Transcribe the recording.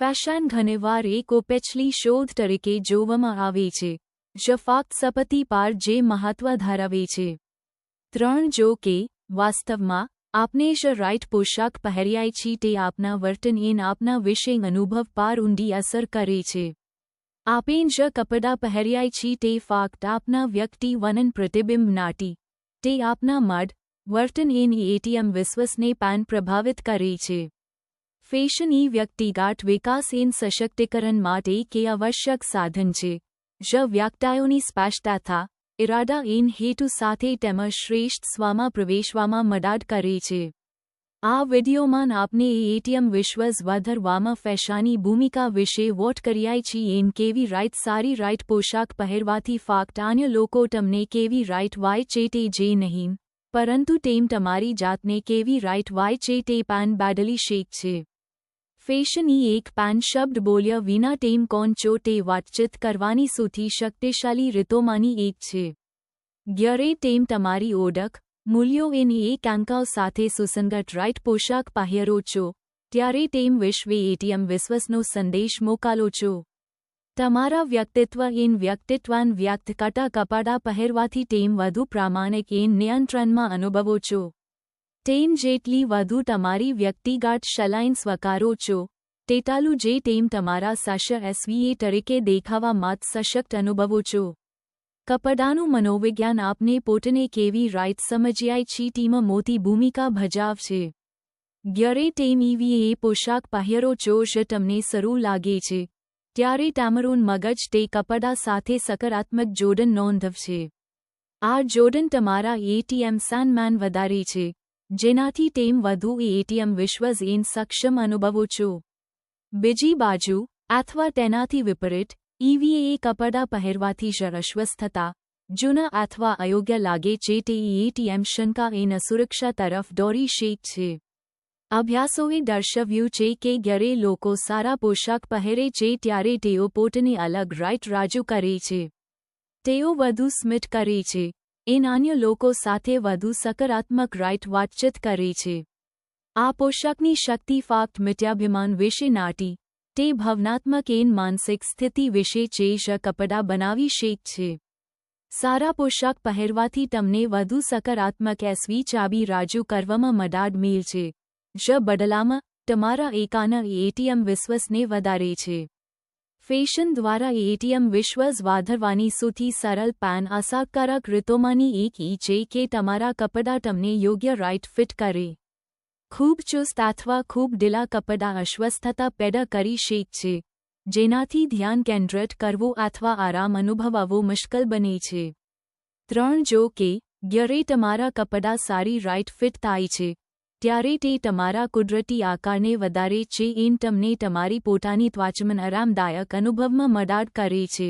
Fashion ઘણીવાર એક ઉપેચલી શોધ તરીકે જોવામાં આવે છે, જે ફક્ત સપતિ પર જે મહત્વ ધરાવે છે. 3. જો કે, વાસ્તવમાં, આપણે જે રાઈટ પોશાક પહેર્યા છીએ તે આપના વર્તન અને આપના વિશે અનુભવ પર ઊંડી અસર કરે છે. આપણે જે કપડાં પહેર્યા છીએ તે ફક્ત આપના વ્યક્તિત્વનું પ્રતિબિંબ નથી, તે આપના મૂડ, વર્તન અને આત્મવિશ્વાસને પણ પ્રભાવિત કરે છે. ફેશન એ વ્યક્તિગત વિકાસ અને સશક્તિકરણ માટે એક આવશ્યક સાધન છે, જે વ્યક્તિઓની સ્પષ્ટતા, ઇરાદા અને હેતુ સાથે તેમજ શ્રેષ્ઠ સ્વમાં પ્રવેશવામાં મદદ કરે છે. આ વિડિયોમાં આપણે આત્મવિશ્વાસ વધારવામાં ફેશનની ભૂમિકા વિશે વાત કર્યા છીએ અને કેવી રીતે સારી રાઈટ પોશાક પહેરવાથી ફક્ત અન્ય લોકો તમને કેવી રાઈટ હોય છે તે જ નહીં, પરંતુ તેમ તમારી જાતને કેવી રાઈટ હોય છે તે પણ બદલી શકે છે. ફેશન એ એક પણ શબ્દ બોલ્યા વિના તેમ કોણ છો તે વાતચીત કરવાની સૌથી શક્તિશાળી રીતોમાંની એક છે. જ્યારે તેમ તમારી ઓળખ, મૂલ્યો અને આકાંક્ષાઓ સાથે સુસંગત રાઈટ પોશાક પહેરો છો, ત્યારે તેમ વિશ્વે આત્મવિશ્વાસનો સંદેશ મોકલો છો. તમારા વ્યક્તિત્વ અને વ્યક્તિત્વને વ્યક્ત કરતા કપડાં પહેરવાથી તેમ વધુ પ્રામાણિક અને નિયંત્રણમાં અનુભવો છો. તેમ જેટલી વધુ તમારી વ્યક્તિગત શૈલીને સ્વીકારો છો, તેટલું જે તેમ તમારા સશસ્ત્ર તરીકે દેખાવામાં સશક્ત અનુભવો છો. કપડાનું મનોવિજ્ઞાન આપને પોતાને કેવી રાઈટ સમજ્યા છીએ તેમાં મોટી ભૂમિકા ભજવશે. જ્યારે તેમ એવી પોશાક પહેરો છો જે તમને સારું લાગે છે, ત્યારે તમારું મગજ તે કપડાં સાથે સકારાત્મક જોડાણ નોંધાવશે. આ જોડાણ તમારા આત્મસન્માન વધારે છે, જેનાથી તેમ વધુ આત્મવિશ્વાસ અને સક્ષમ અનુભવો છો. બીજી બાજુ, અથવા તેનાથી વિપરીત, એવી કપડાં પહેરવાથી જ અસ્વસ્થતા, જૂના અથવા અયોગ્ય લાગે છે તે આત્મશંકા અને અસુરક્ષા તરફ દોરી શકે છે. અભ્યાસોએ દર્શાવ્યું છે કે જ્યારે લોકો સારા પોશાક પહેરે છે ત્યારે તેઓ પોતાને અલગ રાઈટ રજૂ કરે છે. તેઓ વધુ સ્મિત કરે છે, અને અન્ય લોકો સાથે વધુ સકારાત્મક રાઈટ વાતચીત કરે છે. આ પોશાકની શક્તિ ફક્ત મિથ્યાભિમાન વિશે નથી, તે ભાવનાત્મક અને માનસિક સ્થિતિ વિશે છે જે કપડાં બનાવી શકે છે. સારા પોશાક પહેરવાથી તમને વધુ સકારાત્મક ચાબી રજૂ કરવામાં મદદ મળશે, જે બદલામાં તમારા એકાના આત્મવિશ્વાસને વધારે છે. ફેશન દ્વારા આત્મવિશ્વાસ વધારવાની સૌથી સરળ પણ અસરકારક રીતોમાંની એક એ છે કે તમારા કપડાં તમને યોગ્ય રાઈટ ફિટ કરે. ખૂબ ચુસ્ત અથવા ખૂબ ઢીલા કપડાં અસ્વસ્થતા પેદા કરી શકે છે, જેનાથી ધ્યાન કેન્દ્રિત કરવું અથવા આરામ અનુભવવો મુશ્કેલ બને છે. 3. જો કે, જ્યારે તમારા કપડાં સારી રાઈટ ફિટ થાય છે, ત્યારે તે તમારા કુદરતી આકારને વધારે છે અને તમને તમારી પોતાની ત્વચામાં આરામદાયક અનુભવમાં મદદ કરે છે.